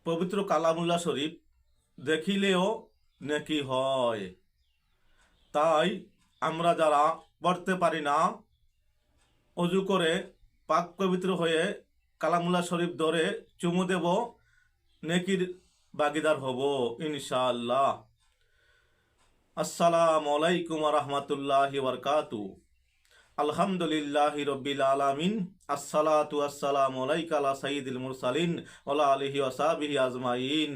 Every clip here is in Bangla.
পবিত্র কালামুল্লাহ শরীফ দেখিলেও নেকি হয়। তাই আমরা যারা পড়তে পারি না, অজু করে পাক পবিত্র হয়ে কালামুল্লাহ শরীফ ধরে চুমু দেব, নেকির ভাগিদার হব ইনশাআল্লাহ। আসসালামু আলাইকুম রহমতুল্লাহি বারকাতু। আলহামদুলিল্লাহি রব্বিল আলামিন। আসসালাতু আসসালামু আলাইকা আলা সাইয়্যিদিল মুরসালিন ওয়া আলিহি ওয়া সাহবিহি আজমাইন।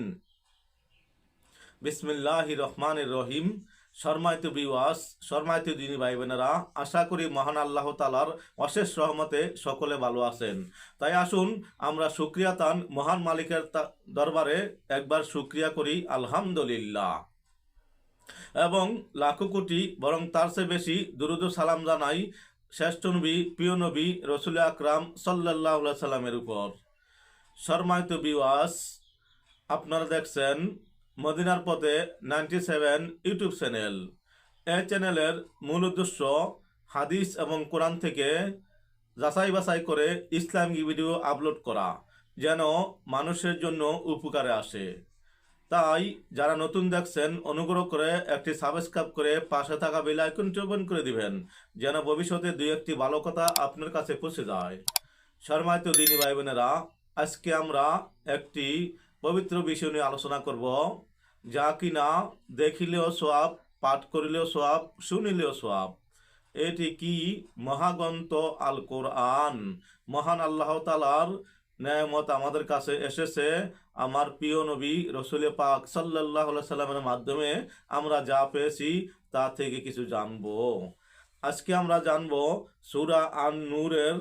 বিসমিল্লাহির রহমানির রহিম। সম্মানিত ভিউয়ার্স, সম্মানিত দিনী ভাই বোনেরা, আশা করি মহান আল্লাহ তাআলার অশেষ রহমতে সকলে ভালো আছেন। তাই আসুন আমরা শুকরিয়া তান মহান মালিকের দরবারে একবার শুকরিয়া করি আলহামদুলিল্লাহ, এবং লাখো কোটি বরং তার চেয়ে বেশি দুরুদ ও সালাম জানাই শ্রেষ্ঠ নবী, প্রিয় নবী রসুল আকরাম সাল্লাল্লাহু আলাইহি সাল্লামের উপর। সম্মানিত ভিউয়ার্স, আপনারা দেখছেন মদিনার পথে 97 ইউটিউব চ্যানেল। এই চ্যানেলের মূল উদ্দেশ্য হাদিস এবং কোরআন থেকে যাচাই বাছাই করে ইসলামিক ভিডিও আপলোড করা, যেন মানুষের জন্য উপকারে আসে। তাই যারা নতুন দেখছেন অনুগ্রহ করে একটি সাবস্ক্রাইব করে পাশে থাকা বেল আইকনটি ওপেন করে দিবেন, যেন ভবিষ্যতে দুই একটি ভালো কথা আপনার কাছে পৌঁছে যায়। সম্মানিত দিনী ভাই বোনেরা, আজকে আমরা একটি পবিত্র বিষয় নিয়ে আলোচনা করব, যা কিনা দেখিলেও সোয়াব, পাঠ করিলেও সোয়াব, শুনিলেও সোয়াব। এটি কি? মহাগ্রন্থ আল কোরআন। মহান আল্লাহ তাআলার নেয়ামত আমাদের কাছে এসেছে আমার প্রিয় নবী রসুল পাক সাল্লাল্লাহু আলাইহি সাল্লামের মাধ্যমে। আমরা যা পেয়েছি তা থেকে কিছু জানবো। আজকে আমরা জানবো সূরা আন-নূরের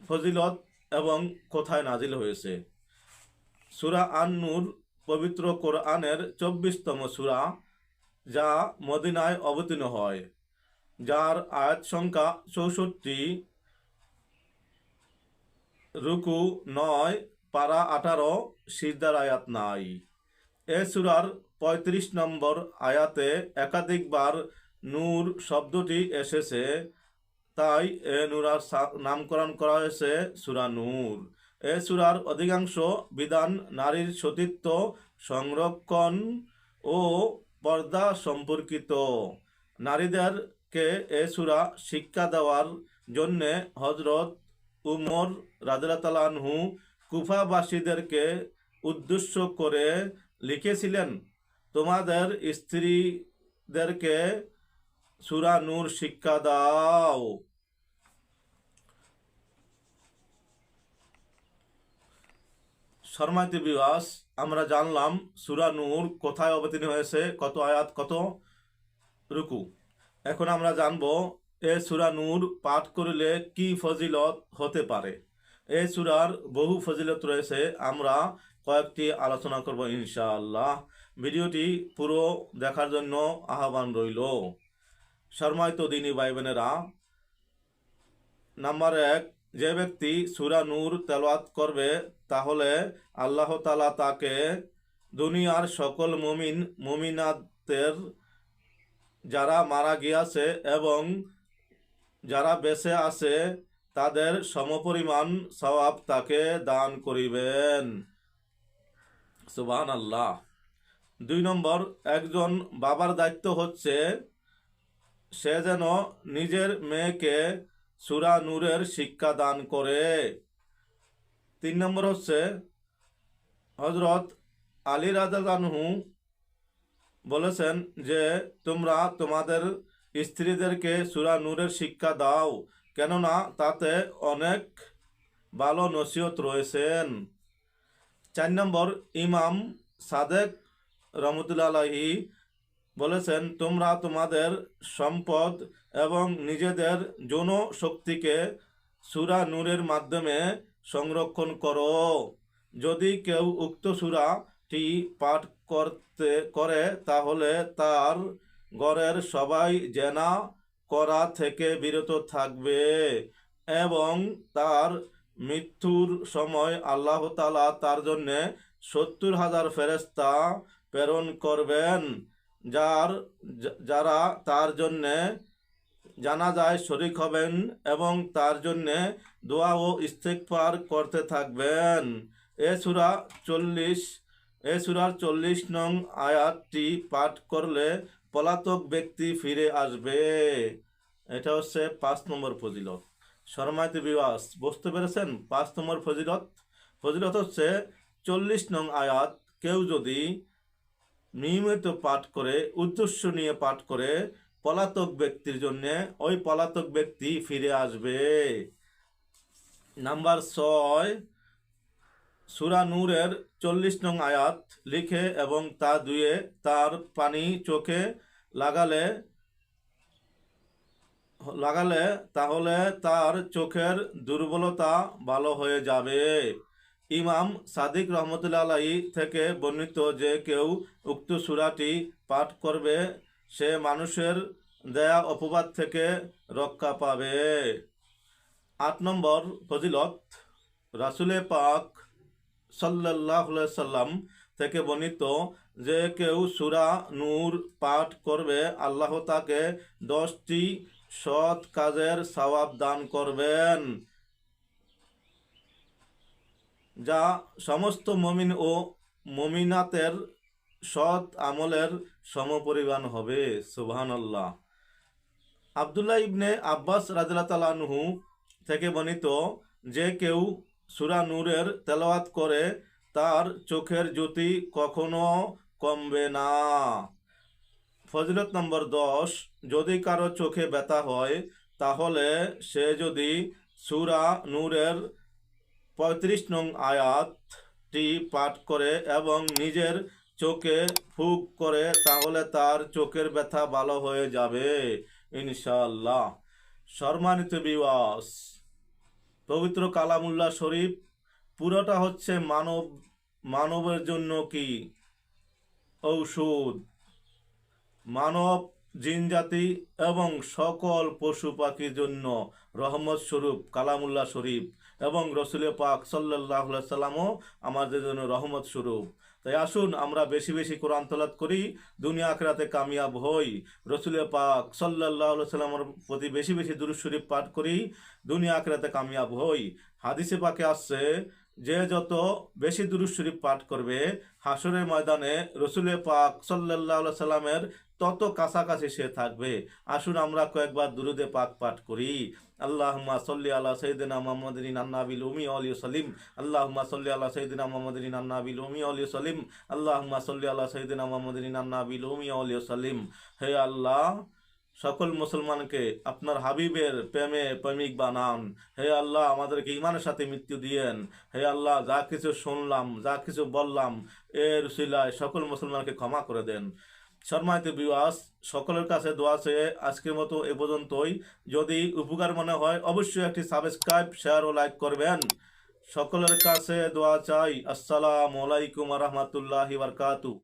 ফজিলত এবং কোথায় নাজিল হয়েছে। সূরা আন-নূর পবিত্র কোরআনের 24তম সূরা, যা মদিনায় অবতীর্ণ হয়, যার আয়াত সংখ্যা 64, রুকু 9, পারা 18, সিজদার আয়াত নাই। এ সূরার 35 নম্বর আয়াতে একাধিকবার নূর শব্দটি এসেছে, তাই এ নূরার নামকরণ করা হয়েছে সূরা নূর। এ সূরার অধিকাংশ বিধান নারীর সতীত্ব সংরক্ষণ ও পর্দা সম্পর্কিত। নারীদেরকে এ সূরা শিক্ষা দেওয়ার জন্যে হযরত উমর রাদিয়াল্লাহু তাআলা আনহু কুফাবাসীদেরকে উদ্দেশ্য করে লিখেছিলেন, তোমাদের স্ত্রীদেরকে সূরা নূর শিক্ষা দাও। সম্মানিত ভিউয়ার্স, আমরা জানলাম সূরা নূর কোথায় অবতীর্ণ হয়েছে, কত আয়াত, কত রুকু। এখন আমরা জানব এই সূরা নূর পাঠ করলে কি ফজিলত হতে পারে। এই সূরার বহু ফজিলত রয়েছে, আমরা কয়েকটি আলোচনা করব ইনশাআল্লাহ। ভিডিওটি পুরো দেখার জন্য আহ্বান রইল। সম্মানিত দিনী ভাই বোনেরা, নাম্বার 1, যে ব্যক্তি সূরা নূর তেলাওয়াত করবে তাহলে আল্লাহ তাআলা তাকে দুনিয়ার সকল মুমিন মুমিনাতের, যারা মারা গিয়েছে এবং যারা বেঁচে আছে, তাদের সমপরিমাণ সওয়াব তাকে দান করিবেন। সুবহানাল্লাহ। 2 নম্বর, একজন বাবার দায়িত্ব হচ্ছে সে যেন নিজের মেয়েকে সূরা নূরের শিক্ষা দান করে। 3 নম্বর হচ্ছে হযরত আলী রাদিয়াল্লাহু আনহু বলেছেন যে তোমরা তোমাদের স্ত্রীদেরকে সূরা নূরের শিক্ষা দাও, কেননা তাতে অনেক ভালো নসিহত রয়েছেন। 4 নম্বর, ইমাম সাদেক রহমতুল্লাহ আলাইহি বলেছেন, তোমরা তোমাদের সম্পদ এবং নিজেদের যৌন শক্তিকে সূরা নূরের মাধ্যমে সংরক্ষণ করো। যদি কেউ উক্ত সূরাটি পাঠ করে তাহলে তার ঘরের সবাই জেনা করা থেকে বিরত থাকবে এবং তার মৃত্যুর সময় আল্লাহ তাআলা তার জন্যে 70,000 ফেরেশতা প্রেরণ করবেন, যারা তার জন্যে জানাজায় শরীক হবেন এবং তার জন্যে দোয়া ও ইস্তেগফার করতে থাকবেন। এ সূরার 40 নং আয়াতটি পাঠ করলে পলাতক ব্যক্তি ফিরে আসবে। এটা হচ্ছে 5 নম্বর ফজিলত। সম্মানিত ভিউয়ার্স, বুঝতে পেরেছেন? 5 নম্বর ফজিলত হচ্ছে 40 নং আয়াত কেউ যদি নিয়মিত পাঠ করে, উদ্দেশ্য নিয়ে পাঠ করে, পলাতক ব্যক্তির জন্য ওই পলাতক ব্যক্তি ফিরে আসবে। নাম্বার 6, সূরা নূরের 40 নং আয়াত লিখে এবং তা ধুয়ে তার পানি চোখে লাগালে তাহলে তার চোখের দুর্বলতা ভালো হয়ে যাবে। ইমাম সাদিক রহমতুল্লাহ আলাইহি থেকে বর্ণিত যে কেউ উক্ত সূরাটি পাঠ করবে সে মানুষের দেয়া অপবাদ থেকে রক্ষা পাবে। 8 নম্বর ফজিলত, রাসূলে পাক সাল্লাল্লাহু আলাইহি সাল্লাম থেকে বর্ণিত যে কেউ সূরা নূর পাঠ করবে আল্লাহ তাকে 10টি সৎ কাজের সওয়াব দান করবেন, যা সমস্ত মুমিন ও মুমিনাতের সৎ আমলের সমপরিমাণ হবে। সুবহানাল্লাহ। আব্দুল্লাহ ইবনে আব্বাস রাদিয়াল্লাহু তাআলা আনহু থেকে বর্ণিত যে কেউ সূরা নূরের তেলাওয়াত করে তার চোখের জ্যোতি কখনো কমবে না। ফজিলত নম্বর 10, যদি কারো চোখে ব্যথা হয় তাহলে সে যদি সূরা নূরের 35 নং আয়াতটি পাঠ করে এবং নিজের চোখে ফুঁক করে তাহলে তার চোখের ব্যথা ভালো হয়ে যাবে ইনশাআল্লাহ। সম্মানিত ভিউয়ার্স, পবিত্র কালামুল্লাহ শরীফ পুরোটা হচ্ছে মানবের জন্য কি ঔষধ। মানব, জিনজাতি এবং সকল পশু পাখির জন্য রহমত স্বরূপ কালামুল্লাহ শরীফ এবং রসুল পাক সাল্লাল্লাহু আলাইহি সাল্লামও আমাদের জন্য রহমত স্বরূপ। তাই আসুন আমরা বেশি বেশি কোরআন তেলাওয়াত করি, দুনিয়া আখিরাতে কামিয়াব হই। রসুল পাক সাল্লাল্লাহু আলাইহি সাল্লামের প্রতি বেশি বেশি দুরূদ শরীফ পাঠ করি, দুনিয়া আখিরাতে কামিয়াব হই। হাদিসে পাকে আসছে যে যত বেশি দুরূদ শরীফ পাঠ করবে হাসরের ময়দানে রসুল পাক সাল্লাল্লাহু আলাইহি সাল্লামের তত কাছাকাছি সে থাকবে। আসুন আমরা কয়েকবার দুরুদে পাক পাঠ করি। আল্লাহুম্মা সাল্লি আলা সাইয়্যিদিনা মুহাম্মাদিন আন-নাবিল উম্মি ওয়া আলিহি ওয়াসাল্লিম। আল্লাহুম্মা সাল্লি আলা সাইয়্যিদিনা মুহাম্মাদিন আন-নাবিল উম্মি ওয়া আলিহি ওয়াসাল্লিম। আল্লাহুম্মা সাল্লি আলা সাইয়্যিদিনা মুহাম্মাদিন আন-নাবিল উম্মি ওয়া আলিহি ওয়াসাল্লিম। হে আল্লাহ, সকল মুসলমানকে আপনার হাবিবের প্রেমে প্রেমিক বানান। হে আল্লাহ, আমাদেরকে ঈমানের সাথে মৃত্যু দিয়েন। হে আল্লাহ, যা কিছু শুনলাম, যা কিছু বললাম এর উসিলায় সকল মুসলমানকে ক্ষমা করে দেন। সম্মানিত ভিউয়ার্স, সকলের কাছে দোয়া চেয়ে আজকের মতো এ পর্যন্তই। যদি উপকার মনে হয় অবশ্যই একটি সাবস্ক্রাইব, শেয়ার ও লাইক করবেন। সকলের কাছে দোয়া চাই। আসসালামু আলাইকুম ওয়া রাহমাতুল্লাহি ওয়া বারাকাতুহু।